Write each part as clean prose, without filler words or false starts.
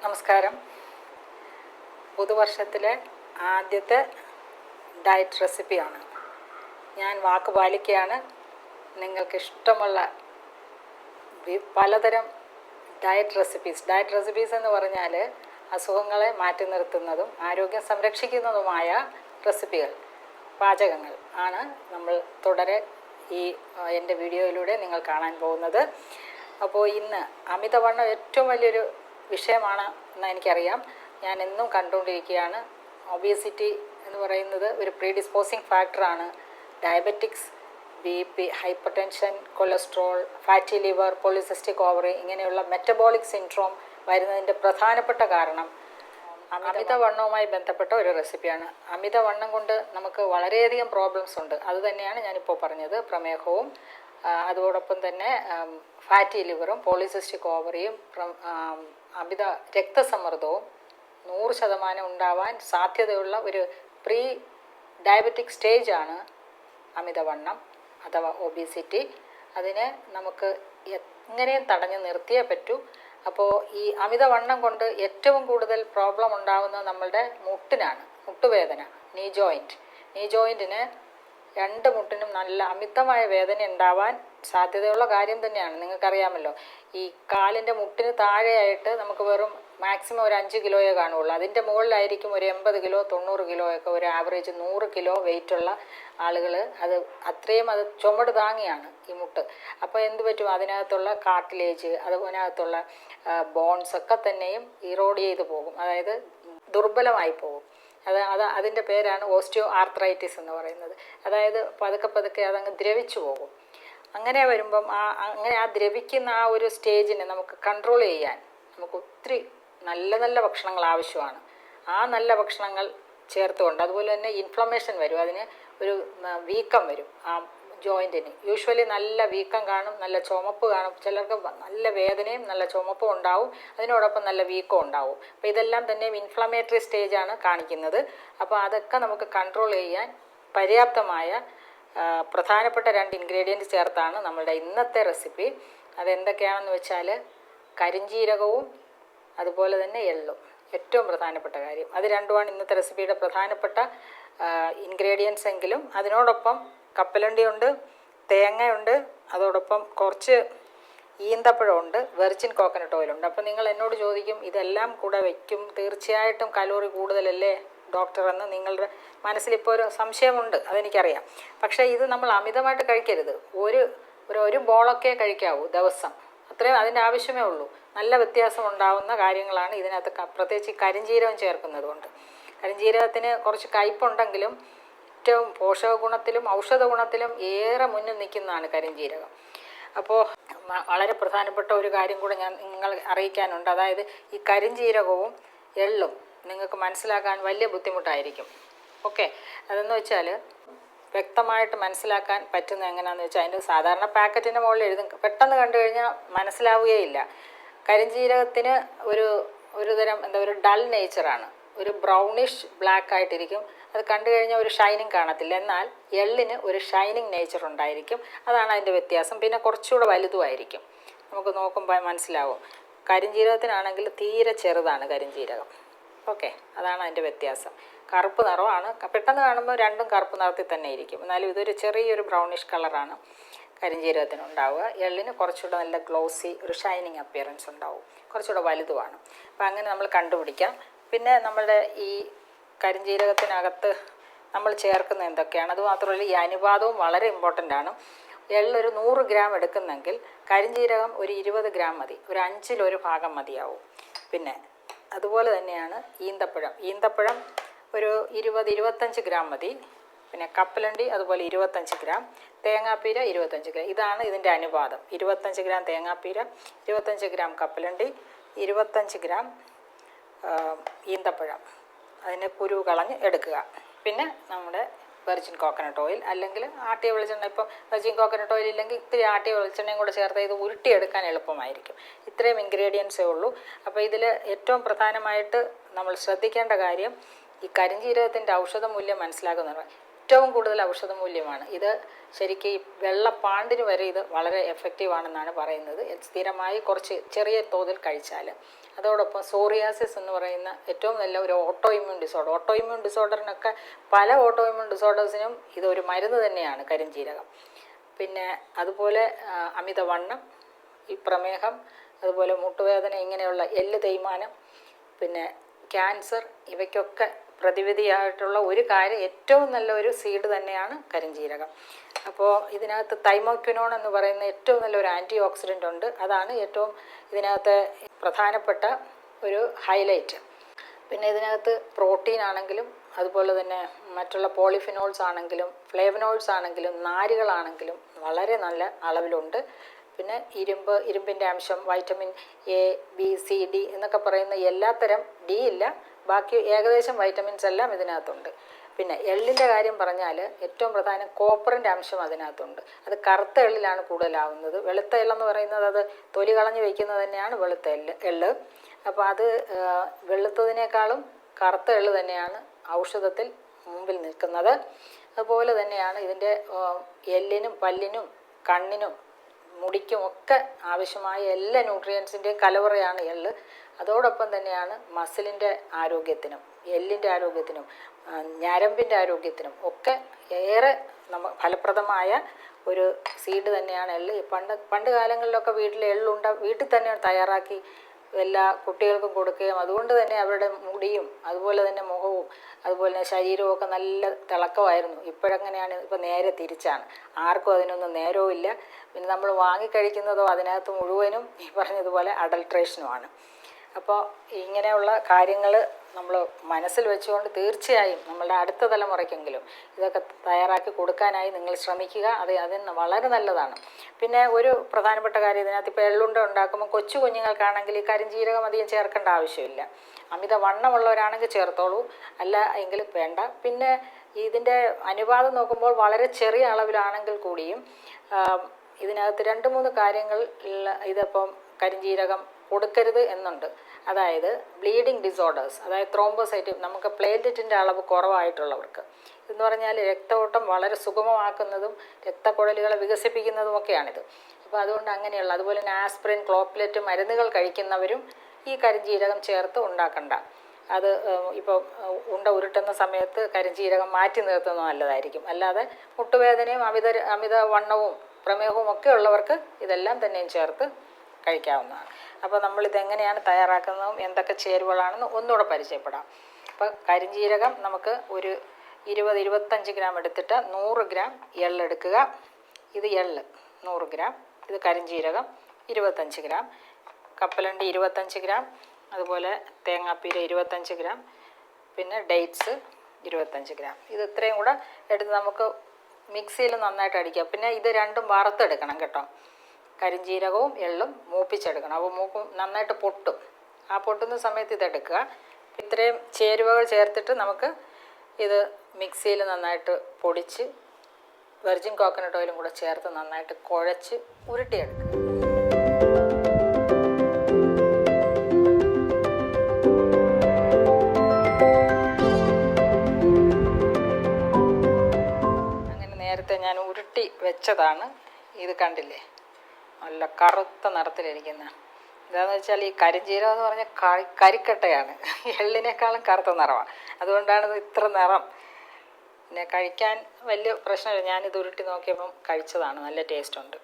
നമസ്കാരം. പുതുവർഷത്തിലെ ആദ്യത്തെ ഡയറ്റ് റെസിപ്പിയാണ്. ഞാൻ വാക്ക് പാലിക്കുകയാണ്. നിങ്ങൾക്ക് ഇഷ്ടമുള്ള പലതരം ഡയറ്റ് റെസിപ്പീസ് എന്ന് പറഞ്ഞാൽ അസുഖങ്ങളെ മാറ്റി നിർത്തുന്നതും ആരോഗ്യം സംരക്ഷിക്കുന്നതുമായ റെസിപ്പികൾ, പാചകങ്ങൾ ആണ് നമ്മൾ തുടരെ എൻ്റെ വീഡിയോയിലൂടെ നിങ്ങൾ കാണാൻ പോകുന്നത്. അപ്പോൾ ഇന്ന് അമിതവണ്ണം ഏറ്റവും വലിയൊരു വിഷയമാണ് എന്ന് എനിക്കറിയാം. ഞാൻ എന്നും കണ്ടുകൊണ്ടിരിക്കുകയാണ്. ഒബേസിറ്റി എന്ന് പറയുന്നത് ഒരു പ്രീഡിസ്പോസിങ് ഫാക്ടറാണ്. Diabetics, BP, hypertension, cholesterol, fatty liver, polycystic ovary ഇങ്ങനെയുള്ള മെറ്റബോളിക് സിൻഡ്രോം വരുന്നതിൻ്റെ പ്രധാനപ്പെട്ട കാരണം അമിതവണ്ണവുമായി ബന്ധപ്പെട്ട ഒരു റെസിപ്പിയാണ്. അമിതവണ്ണം കൊണ്ട് നമുക്ക് വളരെയധികം പ്രോബ്ലംസ് ഉണ്ട്. അതുതന്നെയാണ് ഞാനിപ്പോൾ പറഞ്ഞത്. പ്രമേഹവും അതോടൊപ്പം തന്നെ ഫാറ്റി ലിവറും പോളിസിസ്റ്റിക് ഓവറിയും അമിത രക്തസമ്മർദ്ദവും 100% ഉണ്ടാവാൻ സാധ്യതയുള്ള ഒരു പ്രീ ഡയബറ്റിക് സ്റ്റേജാണ് അമിതവണ്ണം അഥവാ ഒബീസിറ്റി. അതിനെ നമുക്ക് എങ്ങനെയും തടഞ്ഞു നിർത്തിയേ പറ്റൂ. അപ്പോൾ ഈ അമിതവണ്ണം കൊണ്ട് ഏറ്റവും കൂടുതൽ പ്രോബ്ലം ഉണ്ടാകുന്നത് നമ്മളുടെ മുട്ടിനാണ്. മുട്ടുവേദന, നീ ജോയിൻറ്റിന് രണ്ട് മുട്ടിനും നല്ല അമിതമായ വേദന ഉണ്ടാവാൻ സാധ്യതയുള്ള കാര്യം തന്നെയാണ്. നിങ്ങൾക്കറിയാമല്ലോ, ഈ കാലിൻ്റെ മുട്ടിന് താഴെയായിട്ട് നമുക്ക് വെറും മാക്സിമം ഒരു 5 കിലോയെ കാണുകയുള്ളൂ. അതിൻ്റെ മുകളിലായിരിക്കും ഒരു 80 കിലോ 90 കിലോ ഒക്കെ, ഒരു ആവറേജ് 100 കിലോ വെയിറ്റുള്ള ആളുകൾ. അത് ചുമട് താങ്ങിയാണ് ഈ മുട്ട്. അപ്പോൾ എന്ത് പറ്റും, അതിനകത്തുള്ള കാർട്ടിലേജ്, അതിനകത്തുള്ള ബോൺസ് ഒക്കെ തന്നെയും ഇറോഡ് ചെയ്ത് പോകും, അതായത് ദുർബലമായി പോകും. അതിൻ്റെ പേരാണ് ഓസ്റ്റിയോ ആർത്രൈറ്റിസ് എന്ന് പറയുന്നത്. അതായത് പതുക്കെ അതങ്ങ് ദ്രവിച്ചു പോകും. അങ്ങനെ വരുമ്പം ആ ദ്രവിക്കുന്ന ആ ഒരു സ്റ്റേജിനെ നമുക്ക് കൺട്രോൾ ചെയ്യാൻ നമുക്ക് ഒത്തിരി നല്ല ഭക്ഷണങ്ങൾ ആവശ്യമാണ്. ആ നല്ല ഭക്ഷണങ്ങൾ ചേർത്തുകൊണ്ട്, അതുപോലെ തന്നെ ഇൻഫ്ലമേഷൻ വരും, അതിന് ഒരു വീക്കം വരും ആ ജോയിൻറ്റിന്. യൂഷ്വലി നല്ല വീക്കം കാണും, നല്ല ചുമപ്പ് കാണും, ചിലർക്ക് നല്ല വേദനയും നല്ല ചുമപ്പും ഉണ്ടാവും, അതിനോടൊപ്പം നല്ല വീക്കം ഉണ്ടാവും. അപ്പോൾ ഇതെല്ലാം തന്നെ ഇൻഫ്ലമേറ്ററി സ്റ്റേജാണ് കാണിക്കുന്നത്. അപ്പോൾ അതൊക്കെ നമുക്ക് കൺട്രോൾ ചെയ്യാൻ പര്യാപ്തമായ പ്രധാനപ്പെട്ട 2 ഇൻഗ്രീഡിയൻറ്റ് ചേർത്താണ് നമ്മളുടെ ഇന്നത്തെ റെസിപ്പി. അതെന്തൊക്കെയാണെന്ന് വെച്ചാൽ കരിഞ്ജീരകവും അതുപോലെ തന്നെ എള്ളും, ഏറ്റവും പ്രധാനപ്പെട്ട കാര്യം. അത് രണ്ടുമാണ് ഇന്നത്തെ റെസിപ്പിയുടെ പ്രധാനപ്പെട്ട ഇൻഗ്രീഡിയൻസ് എങ്കിലും അതിനോടൊപ്പം കപ്പലണ്ടിയുണ്ട്, തേങ്ങയുണ്ട്, അതോടൊപ്പം കുറച്ച് ഈന്തപ്പഴമുണ്ട്, വെർജിൻ കോക്കനട്ട് ഓയിലുണ്ട്. അപ്പോൾ നിങ്ങൾ എന്നോട് ചോദിക്കും, ഇതെല്ലാം കൂടെ വയ്ക്കും, തീർച്ചയായിട്ടും കലോറി കൂടുതലല്ലേ ഡോക്ടർ എന്ന് നിങ്ങളുടെ മനസ്സിലിപ്പോൾ ഒരു സംശയമുണ്ട്, അതെനിക്കറിയാം. പക്ഷേ ഇത് നമ്മൾ അമിതമായിട്ട് കഴിക്കരുത്. ഒരു ബോളൊക്കെ കഴിക്കാവൂ ദിവസം, അത്രയും അതിൻ്റെ ആവശ്യമേ ഉള്ളൂ. നല്ല വ്യത്യാസം ഉണ്ടാവുന്ന കാര്യങ്ങളാണ് ഇതിനകത്ത്, പ്രത്യേകിച്ച് കരിഞ്ജീരകം ചേർക്കുന്നത് കൊണ്ട്. കരിഞ്ജീരകത്തിന് കുറച്ച് കയ്പുണ്ടെങ്കിലും ഏറ്റവും പോഷക ഗുണത്തിലും ഔഷധ ഗുണത്തിലും ഏറെ മുന്നിൽ നിൽക്കുന്നതാണ് കരിഞ്ജീരകം. അപ്പോൾ വളരെ പ്രധാനപ്പെട്ട ഒരു കാര്യം കൂടെ ഞാൻ നിങ്ങളെ അറിയിക്കാനുണ്ട്. അതായത് ഈ കരിഞ്ജീരകവും എള്ളും നിങ്ങൾക്ക് മനസ്സിലാക്കാൻ വലിയ ബുദ്ധിമുട്ടായിരിക്കും. ഓക്കെ, അതെന്ന് വെച്ചാൽ വ്യക്തമായിട്ട് മനസ്സിലാക്കാൻ പറ്റുന്നത് എങ്ങനെയാണെന്ന് വെച്ചാൽ, അതിൻ്റെ സാധാരണ പാക്കറ്റിൻ്റെ മുകളിൽ എഴുതും, പെട്ടെന്ന് കണ്ടു കഴിഞ്ഞാൽ മനസ്സിലാവുകയില്ല. കരിഞ്ജീരകത്തിന് ഒരു തരം ഒരു ഡൾ നേച്ചറാണ്, ഒരു ബ്രൗണിഷ് ബ്ലാക്ക് ആയിട്ടിരിക്കും. അത് കണ്ടു കഴിഞ്ഞാൽ ഒരു ഷൈനിങ് കാണത്തില്ല. എന്നാൽ എള്ളിന് ഒരു ഷൈനിങ് നേച്ചർ ഉണ്ടായിരിക്കും. അതാണ് അതിൻ്റെ വ്യത്യാസം. പിന്നെ കുറച്ചുകൂടെ വലുതുമായിരിക്കും, നമുക്ക് നോക്കുമ്പോൾ മനസ്സിലാവും. കരിഞ്ജീരകത്തിനാണെങ്കിൽ തീരെ ചെറുതാണ് കരിഞ്ജീരകം. ഓക്കെ, അതാണ് അതിൻ്റെ വ്യത്യാസം. കറുപ്പ് നിറമാണ്, പെട്ടെന്ന് കാണുമ്പോൾ രണ്ടും കറുപ്പ് നിറത്തിൽ തന്നെ ഇരിക്കും. എന്നാലും ഇതൊരു ചെറിയൊരു ബ്രൗണിഷ് കളറാണ് കരിഞ്ജീരകത്തിന് ഉണ്ടാവുക. എള്ളിന് കുറച്ചുകൂടെ നല്ല ഗ്ലോസി, ഒരു ഷൈനിങ് അപ്പിയറൻസ് ഉണ്ടാവും, കുറച്ചുകൂടെ വലുതുമാണ്. അപ്പോൾ അങ്ങനെ നമ്മൾ കണ്ടുപിടിക്കാം. പിന്നെ നമ്മുടെ ഈ കരിഞ്ജീരകത്തിനകത്ത് നമ്മൾ ചേർക്കുന്ന എന്തൊക്കെയാണ്, അതുമാത്രമല്ല ഈ അനുപാതവും വളരെ ഇമ്പോർട്ടൻ്റ് ആണ്. എള്ളൊരു 100 ഗ്രാം എടുക്കുന്നെങ്കിൽ കരിഞ്ജീരകം ഒരു 20 ഗ്രാം മതി, ഒരു 5-1 ഭാഗം മതിയാവും. പിന്നെ അതുപോലെ തന്നെയാണ് ഈന്തപ്പഴം ഒരു 20-25 ഗ്രാം മതി. പിന്നെ കപ്പലണ്ടി അതുപോലെ 25 ഗ്രാം, തേങ്ങാപ്പീര 25 ഗ്രാം. ഇതാണ് ഇതിൻ്റെ അനുപാതം. 25 ഗ്രാം തേങ്ങാപ്പീര, 25 ഗ്രാം കപ്പലണ്ടി, 25 ഗ്രാം ഈന്തപ്പഴം, അതിന് കുരു കളഞ്ഞ് എടുക്കുക. പിന്നെ നമ്മുടെ വെർജിൻ കോക്കനട്ട് ഓയിൽ, അല്ലെങ്കിൽ ആട്ടിയ വെളിച്ചെണ്ണ. ഇപ്പം വെർജിൻ കോക്കനട്ട് ഓയിൽ ഇല്ലെങ്കിൽ ഇത്തിരി ആട്ടിയ വെളിച്ചെണ്ണയും കൂടെ ചേർത്ത് ഇത് ഉരുട്ടിയെടുക്കാൻ എളുപ്പമായിരിക്കും. ഇത്രയും ഇൻഗ്രീഡിയൻസേ ഉള്ളൂ. അപ്പോൾ ഇതിൽ ഏറ്റവും പ്രധാനമായിട്ട് നമ്മൾ ശ്രദ്ധിക്കേണ്ട കാര്യം, ഈ കരിഞ്ജീരകത്തിൻ്റെ ഔഷധമൂല്യം മനസ്സിലാക്കുന്നതാണ്. ഏറ്റവും കൂടുതൽ ഔഷധമൂല്യമാണ് ഇത്. ശരിക്കും ഈ വെള്ളപ്പാണ്ടിന് വരെ ഇത് വളരെ എഫക്റ്റീവാണെന്നാണ് പറയുന്നത്, സ്ഥിരമായി കുറച്ച് ചെറിയ തോതിൽ കഴിച്ചാൽ. അതോടൊപ്പം സോറിയാസിസ് എന്ന് പറയുന്ന ഏറ്റവും നല്ല ഒരു ഓട്ടോ ഇമ്മ്യൂൺ ഡിസോർഡറിനൊക്കെ പല ഓട്ടോ ഇമ്മ്യൂൺ ഡിസോർഡേഴ്സിനും ഇതൊരു മരുന്ന് തന്നെയാണ് കരിഞ്ജീരകം. പിന്നെ അതുപോലെ അമിതവണ്ണം, ഈ പ്രമേഹം, അതുപോലെ മുട്ടുവേദന, ഇങ്ങനെയുള്ള എല്ല് തേയ്മാനം, പിന്നെ ക്യാൻസർ, ഇവയ്ക്കൊക്കെ പ്രതിവിധിയായിട്ടുള്ള ഒരു കാര്യം, ഏറ്റവും നല്ല ഒരു സീഡ് തന്നെയാണ് കരിഞ്ജീരകം. അപ്പോൾ ഇതിനകത്ത് തൈമോക്വിനോൺ എന്ന് പറയുന്ന ഏറ്റവും നല്ലൊരു ആൻറ്റി ഓക്സിഡൻ്റ് ഉണ്ട്. അതാണ് ഏറ്റവും ഇതിനകത്ത് പ്രധാനപ്പെട്ട ഒരു ഹൈലൈറ്റ്. പിന്നെ ഇതിനകത്ത് പ്രോട്ടീൻ ആണെങ്കിലും അതുപോലെ തന്നെ മറ്റുള്ള പോളിഫിനോൾസ് ആണെങ്കിലും ഫ്ലേവനോയിഡ്സ് ആണെങ്കിലും നാരുകളാണെങ്കിലും വളരെ നല്ല അളവിലുണ്ട്. പിന്നെ ഇരുമ്പിൻ്റെ അംശം, vitamin A, B, C, D എന്നൊക്കെ പറയുന്ന എല്ലാത്തരം ഡി ഇല്ല, ബാക്കി ഏകദേശം വൈറ്റമിൻസ് എല്ലാം ഇതിനകത്തുണ്ട്. പിന്നെ എള്ളിൻ്റെ കാര്യം പറഞ്ഞാൽ ഏറ്റവും പ്രധാനം കോപ്പറിൻ്റെ അംശം അതിനകത്തുണ്ട്. അത് കറുത്ത എള്ളിലാണ് കൂടുതലാവുന്നത്. വെളുത്ത എള്ളെന്ന് പറയുന്നത് അത് തൊലി കളഞ്ഞ് വയ്ക്കുന്നത് തന്നെയാണ് വെളുത്ത എള്ള്. അപ്പോൾ അത് വെളുത്തതിനേക്കാളും കറുത്ത എള്ള് തന്നെയാണ് ഔഷധത്തിൽ മുമ്പിൽ നിൽക്കുന്നത്. അതുപോലെ തന്നെയാണ് ഇതിൻ്റെ എല്ലിനും പല്ലിനും കണ്ണിനും മുടിക്കും ഒക്കെ ആവശ്യമായ എല്ലാ ന്യൂട്രിയൻസിൻ്റെയും കലവറയാണ് എള്ള്. അതോടൊപ്പം തന്നെയാണ് മസിലിൻ്റെ ആരോഗ്യത്തിനും എല്ലിൻ്റെ ആരോഗ്യത്തിനും ഞരമ്പിൻ്റെ ആരോഗ്യത്തിനും ഒക്കെ ഏറെ ഫലപ്രദമായ ഒരു സീഡ് തന്നെയാണ് എള്ള്. പണ്ട് കാലങ്ങളിലൊക്കെ വീട്ടിൽ തന്നെ തയ്യാറാക്കി എല്ലാ കുട്ടികൾക്കും കൊടുക്കുകയും അതുകൊണ്ട് തന്നെ അവരുടെ മുടിയും അതുപോലെ തന്നെ മുഖവും അതുപോലെ തന്നെ ശരീരവും ഒക്കെ നല്ല തിളക്കമായിരുന്നു. ഇപ്പോഴെങ്ങനെയാണ്? ഇപ്പോൾ നേരെ തിരിച്ചാണ്. ആർക്കും അതിനൊന്നും നേരവും ഇല്ല. പിന്നെ നമ്മൾ വാങ്ങിക്കഴിക്കുന്നതോ അതിനകത്ത് മുഴുവനും ഈ പറഞ്ഞതുപോലെ അഡൾട്രേഷനുമാണ്. അപ്പോൾ ഇങ്ങനെയുള്ള കാര്യങ്ങൾ നമ്മൾ മനസ്സിൽ വെച്ചുകൊണ്ട് തീർച്ചയായും നമ്മളുടെ അടുത്ത തലമുറയ്ക്കെങ്കിലും ഇതൊക്കെ തയ്യാറാക്കി കൊടുക്കാനായി നിങ്ങൾ ശ്രമിക്കുക. അതിന് വളരെ നല്ലതാണ്. പിന്നെ ഒരു പ്രധാനപ്പെട്ട കാര്യം, ഇതിനകത്ത് ഇപ്പോൾ എള്ളുണ്ട ഉണ്ടാക്കുമ്പോൾ കൊച്ചു കുഞ്ഞുങ്ങൾക്കാണെങ്കിൽ ഈ കരിഞ്ജീരകം അധികം ചേർക്കേണ്ട ആവശ്യമില്ല. അമിത വണ്ണമുള്ളവരാണെങ്കിൽ ചേർത്തോളൂ, അല്ല എങ്കിൽ വേണ്ട. പിന്നെ ഇതിൻ്റെ അനുപാതം നോക്കുമ്പോൾ വളരെ ചെറിയ അളവിലാണെങ്കിൽ കൂടിയും ഇതിനകത്ത് 2-3 കാര്യങ്ങൾ ഇതിപ്പം കരിഞ്ജീരകം കൊടുക്കരുത് എന്നുണ്ട്. അതായത് ബ്ലീഡിങ് ഡിസോർഡേഴ്സ്, അതായത് ത്രോംബോസൈറ്റ്, നമുക്ക് പ്ലേറ്റ്ലെറ്റിൻ്റെ അളവ് കുറവായിട്ടുള്ളവർക്ക് എന്ന് പറഞ്ഞാൽ രക്തഓട്ടം വളരെ സുഗമമാക്കുന്നതും രക്തക്കുഴലുകളെ വികസിപ്പിക്കുന്നതുമൊക്കെയാണിത്. അപ്പോൾ അതുകൊണ്ട് അങ്ങനെയുള്ള, അതുപോലെ തന്നെ ആസ്പിരിൻ, ക്ലോപ്ലെറ്റ് മരുന്നുകൾ കഴിക്കുന്നവരും ഈ കരിഞ്ജീരകം ചേർത്ത് ഉണ്ടാക്കണ്ട. അത് ഇപ്പോൾ ഉണ്ട ഉരുട്ടുന്ന സമയത്ത് കരിഞ്ജീരകം മാറ്റി നിർത്തുന്നത് നല്ലതായിരിക്കും. അല്ലാതെ മുട്ടുവേദനയും അമിത വണ്ണവും പ്രമേഹവും ഒക്കെ ഉള്ളവർക്ക് ഇതെല്ലാം തന്നെയും ചേർത്ത് കഴിക്കാവുന്നതാണ്. അപ്പോൾ നമ്മളിതെങ്ങനെയാണ് തയ്യാറാക്കുന്നതും എന്തൊക്കെ ചേരുവകളാണെന്ന് ഒന്നുകൂടെ പരിചയപ്പെടാം. അപ്പോൾ കരിഞ്ജീരകം നമുക്ക് ഒരു 20-25 ഗ്രാം എടുത്തിട്ട് 100 ഗ്രാം എള്ളെടുക്കുക. ഇത് എള്ള് 100 ഗ്രാം, ഇത് കരിഞ്ജീരകം 25 ഗ്രാം, കപ്പലണ്ടി 25 ഗ്രാം, അതുപോലെ തേങ്ങാപ്പീര 25 ഗ്രാം, പിന്നെ ഡേറ്റ്സ് 25 ഗ്രാം. ഇത് ഇത്രയും കൂടെ എടുത്ത് നമുക്ക് മിക്സിയിൽ നന്നായിട്ട് അടിക്കാം. പിന്നെ ഇത് രണ്ടും വറുത്തെടുക്കണം കേട്ടോ. കരിഞ്ജീരകവും എള്ളും മൂപ്പിച്ചെടുക്കണം. അപ്പോൾ നന്നായിട്ട് പൊട്ടും. ആ പൊട്ടുന്ന സമയത്ത് ഇതെടുക്കുക. ഇത്രയും ചേരുവകൾ ചേർത്തിട്ട് നമുക്ക് ഇത് മിക്സിയിൽ നന്നായിട്ട് പൊടിച്ച് വെർജിൻ കോക്കനട്ട് ഓയിലും കൂടെ ചേർത്ത് നന്നായിട്ട് കുഴച്ച് ഉരുട്ടിയെടുക്കുക. അങ്ങനെ നേരത്തെ ഞാൻ ഉരുട്ടി വെച്ചതാണ്. ഇത് കണ്ടില്ലേ, നല്ല കറുത്ത നിറത്തിലിരിക്കുന്ന. എന്താണെന്ന് വെച്ചാൽ ഈ കരിഞ്ജീരകം എന്ന് പറഞ്ഞാൽ കരിക്കട്ടയാണ്. എള്ളിനേക്കാളും കറുത്ത നിറമാണ്. അതുകൊണ്ടാണ് ഇത് ഇത്ര നിറം. പിന്നെ കഴിക്കാൻ വലിയ പ്രശ്നമില്ല. ഞാനിത് ഉരുട്ടി നോക്കിയപ്പം കഴിച്ചതാണ്. നല്ല ടേസ്റ്റ് ഉണ്ട്.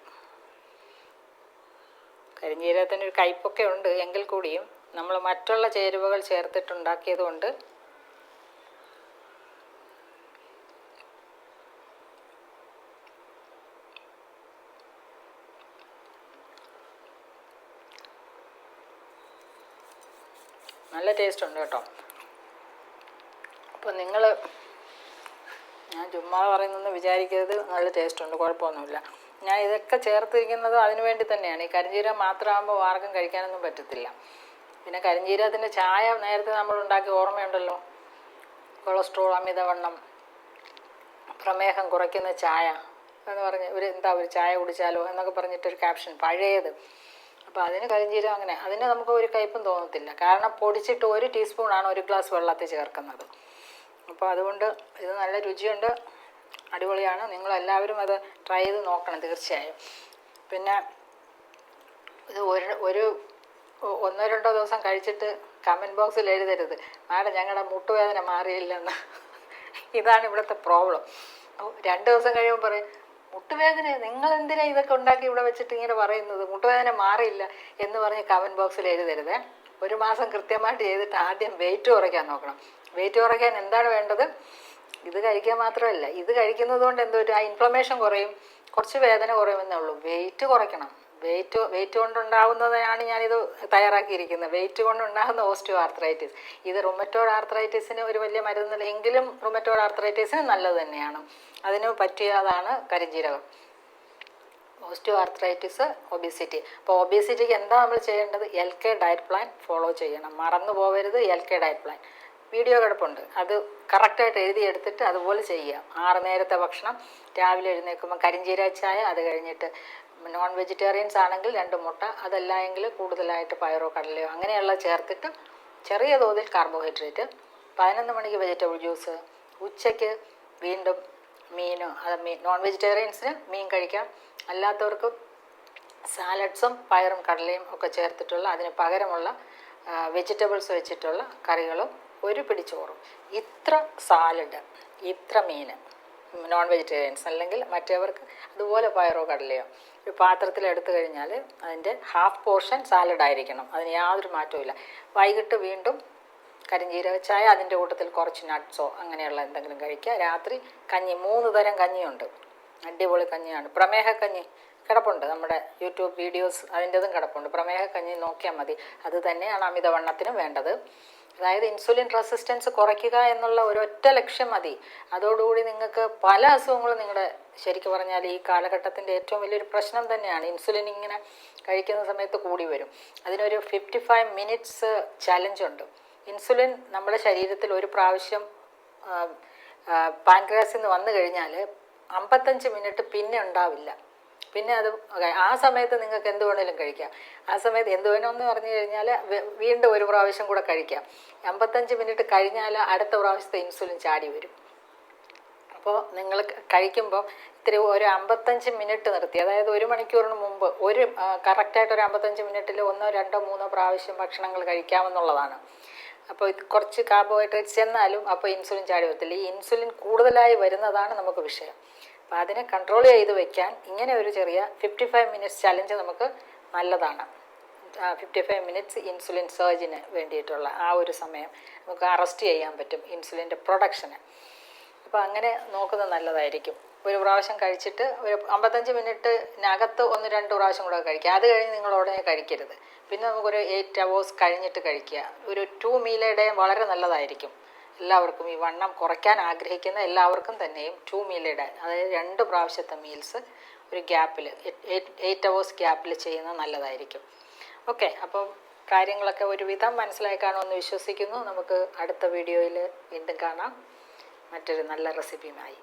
കരിഞ്ജീരകത്തിന് ഒരു കയ്പ്പൊക്കെ ഉണ്ട് എങ്കിൽ കൂടിയും നമ്മൾ മറ്റുള്ള ചേരുവകൾ ചേർത്തിട്ടുണ്ടാക്കിയത് കൊണ്ട് നല്ല ടേസ്റ്റ് ഉണ്ട് കേട്ടോ. അപ്പോൾ ഞാൻ ചുമ്മാ പറയുന്നതെന്ന് വിചാരിക്കരുത്. നല്ല ടേസ്റ്റ് ഉണ്ട്, കുഴപ്പമൊന്നുമില്ല. ഞാൻ ഇതൊക്കെ ചേർത്തിരിക്കുന്നത് അതിനു വേണ്ടി തന്നെയാണ്. ഈ കരിഞ്ജീരകം മാത്രമാകുമ്പോൾ ആർക്കും കഴിക്കാനൊന്നും പറ്റത്തില്ല. പിന്നെ കരിഞ്ജീരകത്തിൻ്റെ ചായ നേരത്തെ നമ്മൾ ഉണ്ടാക്കി ഓർമ്മയുണ്ടല്ലോ. കൊളസ്ട്രോൾ, അമിതവണ്ണം, പ്രമേഹം കുറയ്ക്കുന്ന ചായ എന്ന് പറഞ്ഞ് ഒരു ചായ കുടിച്ചാലോ എന്നൊക്കെ പറഞ്ഞിട്ടൊരു ക്യാപ്ഷൻ പഴയത്. അപ്പോൾ അതിന് കരിഞ്ജീരകം അങ്ങനെ അതിന് നമുക്ക് ഒരു കയ്പും തോന്നത്തില്ല. കാരണം പൊടിച്ചിട്ട് 1 ടീസ്പൂണാണ് 1 ഗ്ലാസ് വെള്ളത്തിൽ ചേർക്കുന്നത്. അപ്പോൾ അതുകൊണ്ട് ഇത് നല്ല രുചിയുണ്ട്, അടിപൊളിയാണ്. നിങ്ങളെല്ലാവരും അത് ട്രൈ ചെയ്ത് നോക്കണം തീർച്ചയായും. പിന്നെ ഇത് ഒരു ഒന്നോ രണ്ടോ ദിവസം കഴിച്ചിട്ട് കമൻറ്റ് ബോക്സിൽ എഴുതരുത് മാഡം ഞങ്ങളുടെ മുട്ടുവേദന മാറിയില്ലെന്ന്. ഇതാണ് ഇവിടുത്തെ പ്രോബ്ലം. 2 ദിവസം കഴിയുമ്പോൾ പറയും മുട്ടുവേദന നിങ്ങൾ എന്തിനാ ഇതൊക്കെ ഉണ്ടാക്കി ഇവിടെ വെച്ചിട്ട് ഇങ്ങനെ പറയുന്നത്, മുട്ടുവേദന മാറിയില്ല എന്ന് പറഞ്ഞ് കമൻറ്റ് ബോക്സിൽ എഴുതരുത്. 1 മാസം കൃത്യമായിട്ട് ചെയ്തിട്ട് ആദ്യം വെയിറ്റ് കുറയ്ക്കാൻ നോക്കണം. വെയിറ്റ് കുറയ്ക്കാൻ എന്താണ് വേണ്ടത്? ഇത് കഴിക്കാൻ മാത്രമല്ല, ഇത് കഴിക്കുന്നത് കൊണ്ട് എന്തോ ആ ഇൻഫ്ലമേഷൻ കുറയും, കുറച്ച് വേദന കുറയുമെന്നേ ഉള്ളൂ. വെയിറ്റ് കുറയ്ക്കണം. വെയിറ്റ് കൊണ്ടുണ്ടാകുന്നതാണ് ഞാനിത് തയ്യാറാക്കിയിരിക്കുന്നത്. വെയിറ്റ് കൊണ്ടുണ്ടാകുന്ന ഓസ്റ്റിയോ ആർത്രൈറ്റിസ്. ഇത് റുമറ്റോയ്ഡ് ആർത്രൈറ്റിസിന് ഒരു വലിയ മരുന്നില്ല, എങ്കിലും റുമറ്റോയ്ഡ് ആർത്രൈറ്റിസിന് നല്ലത് തന്നെയാണ്. അതിന് പറ്റിയതാണ് കരിഞ്ജീരകം. Osteo arthritis, obesity. അപ്പോൾ ഒബിസിറ്റിക്ക് എന്താ നമ്മൾ ചെയ്യേണ്ടത്? LK ഡയറ്റ് പ്ലാൻ ഫോളോ ചെയ്യണം. മറന്നു പോകരുത്. LK ഡയറ്റ് പ്ലാൻ വീഡിയോ കിടപ്പുണ്ട്, അത് കറക്റ്റായിട്ട് എഴുതിയെടുത്തിട്ട് അതുപോലെ ചെയ്യുക. 6 നേരത്തെ ഭക്ഷണം, രാവിലെ എഴുന്നേൽക്കുമ്പോൾ കരിഞ്ജീരക ചായ, അത് കഴിഞ്ഞിട്ട് നോൺ വെജിറ്റേറിയൻസ് ആണെങ്കിൽ 2 മുട്ട, അതല്ല എങ്കിൽ കൂടുതലായിട്ട് പയറോ കടലയോ അങ്ങനെയുള്ള ചേർത്തിട്ട് ചെറിയ തോതിൽ കാർബോഹൈഡ്രേറ്റ്. 11 മണിക്ക് വെജിറ്റബിൾ ജ്യൂസ്. ഉച്ചയ്ക്ക് വീണ്ടും മീനോ, നോൺ വെജിറ്റേറിയൻസിന് മീൻ കഴിക്കാം. അല്ലാത്തവർക്ക് സാലഡ്സും പയറും കടലയും ഒക്കെ ചേർത്തിട്ടുള്ള അതിന് പകരമുള്ള വെജിറ്റബിൾസ് വെച്ചിട്ടുള്ള കറികളും 1 പിടി ചോറും. ഇത്ര സാലഡ്, ഇത്ര മീൻ നോൺ വെജിറ്റേറിയൻസ്, അല്ലെങ്കിൽ മറ്റവർക്ക് അതുപോലെ പയറോ കടലയോ ഒരു പാത്രത്തിൽ എടുത്തു കഴിഞ്ഞാൽ അതിൻ്റെ ഹാഫ് പോർഷൻ സാലഡായിരിക്കണം. അതിന് യാതൊരു മാറ്റവും. വൈകിട്ട് വീണ്ടും കരിഞ്ജീരക ചായ, അതിൻ്റെ കൂട്ടത്തിൽ കുറച്ച് നട്ട്സോ അങ്ങനെയുള്ള എന്തെങ്കിലും കഴിക്കുക. രാത്രി കഞ്ഞി, 3 തരം കഞ്ഞിയുണ്ട്, അടിപൊളി കഞ്ഞിയാണ്. പ്രമേഹക്കഞ്ഞി കിടപ്പുണ്ട്, നമ്മുടെ യൂട്യൂബ് വീഡിയോസ് അതിൻ്റെതും കിടപ്പുണ്ട്. പ്രമേഹക്കഞ്ഞി നോക്കിയാൽ മതി. അത് തന്നെയാണ് അമിതവണ്ണത്തിനും വേണ്ടത്. അതായത് ഇൻസുലിൻ റെസിസ്റ്റൻസ് കുറയ്ക്കുക എന്നുള്ള ഒരൊറ്റ ലക്ഷ്യം മതി. അതോടുകൂടി നിങ്ങൾക്ക് പല അസുഖങ്ങളും നിങ്ങളുടെ, ശരിക്കും പറഞ്ഞാൽ ഈ കാലഘട്ടത്തിൻ്റെ ഏറ്റവും വലിയൊരു പ്രശ്നം തന്നെയാണ് ഇൻസുലിൻ ഇങ്ങനെ കഴിക്കുന്ന സമയത്ത് കൂടി വരും. അതിനൊരു 55 മിനിറ്റ്സ് ചലഞ്ചുണ്ട്. ഇൻസുലിൻ നമ്മുടെ ശരീരത്തിൽ ഒരു പ്രാവശ്യം പാൻക്രിയാസിൽ നിന്ന് വന്നു കഴിഞ്ഞാൽ 55 മിനിറ്റ് പിന്നെ ഉണ്ടാവില്ല. പിന്നെ അത് ആ സമയത്ത് നിങ്ങൾക്ക് എന്ത് വേണമെങ്കിലും കഴിക്കാം. ആ സമയത്ത് എന്ത് വേണമെന്ന് പറഞ്ഞു കഴിഞ്ഞാൽ വീണ്ടും ഒരു പ്രാവശ്യം കൂടെ കഴിക്കാം. 55 മിനിറ്റ് കഴിഞ്ഞാൽ അടുത്ത പ്രാവശ്യത്തെ ഇൻസുലിൻ ചാടി വരും. അപ്പോൾ നിങ്ങൾ കഴിക്കുമ്പോൾ ഇത്തിരി ഒരു 55 മിനിറ്റ് നിർത്തി, അതായത് 1 മണിക്കൂറിന് മുമ്പ് കറക്റ്റായിട്ട് ഒരു 55 മിനിറ്റിൽ 1, 2, 3 പ്രാവശ്യം ഭക്ഷണങ്ങൾ കഴിക്കാമെന്നുള്ളതാണ്. അപ്പോൾ ഇത് കുറച്ച് കാർബോഹൈഡ്രേറ്റ്സ് എന്നാലും അപ്പോൾ ഇൻസുലിൻ ചാടി വരത്തില്ല. ഈ ഇൻസുലിൻ കൂടുതലായി വരുന്നതാണ് നമുക്ക് വിഷയം. അപ്പോൾ അതിനെ കൺട്രോൾ ചെയ്ത് വയ്ക്കാൻ ഇങ്ങനെ ഒരു ചെറിയ 55 മിനിറ്റ്സ് ചലഞ്ച് നമുക്ക് നല്ലതാണ്. 55 മിനിറ്റ്സ് ഇൻസുലിൻ സർജിന് വേണ്ടിയിട്ടുള്ള ആ ഒരു സമയം നമുക്ക് അറസ്റ്റ് ചെയ്യാൻ പറ്റും ഇൻസുലിൻ്റെ പ്രൊഡക്ഷന്. അപ്പോൾ അങ്ങനെ നോക്കുന്നത് നല്ലതായിരിക്കും. ഒരു പ്രാവശ്യം കഴിച്ചിട്ട് ഒരു 55 മിനിറ്റിനകത്ത് 1-2 പ്രാവശ്യം കൂടെ കഴിക്കുക. അത് കഴിഞ്ഞ് നിങ്ങൾ ഉടനെ കഴിക്കരുത്. പിന്നെ നമുക്കൊരു 8 hours കഴിഞ്ഞിട്ട് കഴിക്കുക. ഒരു 2 meal a day വളരെ നല്ലതായിരിക്കും എല്ലാവർക്കും. ഈ വണ്ണം കുറയ്ക്കാൻ ആഗ്രഹിക്കുന്ന എല്ലാവർക്കും തന്നെയും 2 meal a day, അതായത് 2 പ്രാവശ്യത്തെ മീൽസ് ഒരു ഗ്യാപ്പിൽ 8 hours ഗ്യാപ്പിൽ ചെയ്യുന്നത് നല്ലതായിരിക്കും. ഓക്കെ, അപ്പം കാര്യങ്ങളൊക്കെ ഒരുവിധം മനസ്സിലായി കാണുമെന്ന് വിശ്വസിക്കുന്നു. നമുക്ക് അടുത്ത വീഡിയോയിൽ വീണ്ടും കാണാം മറ്റൊരു നല്ല റെസിപ്പിയുമായി.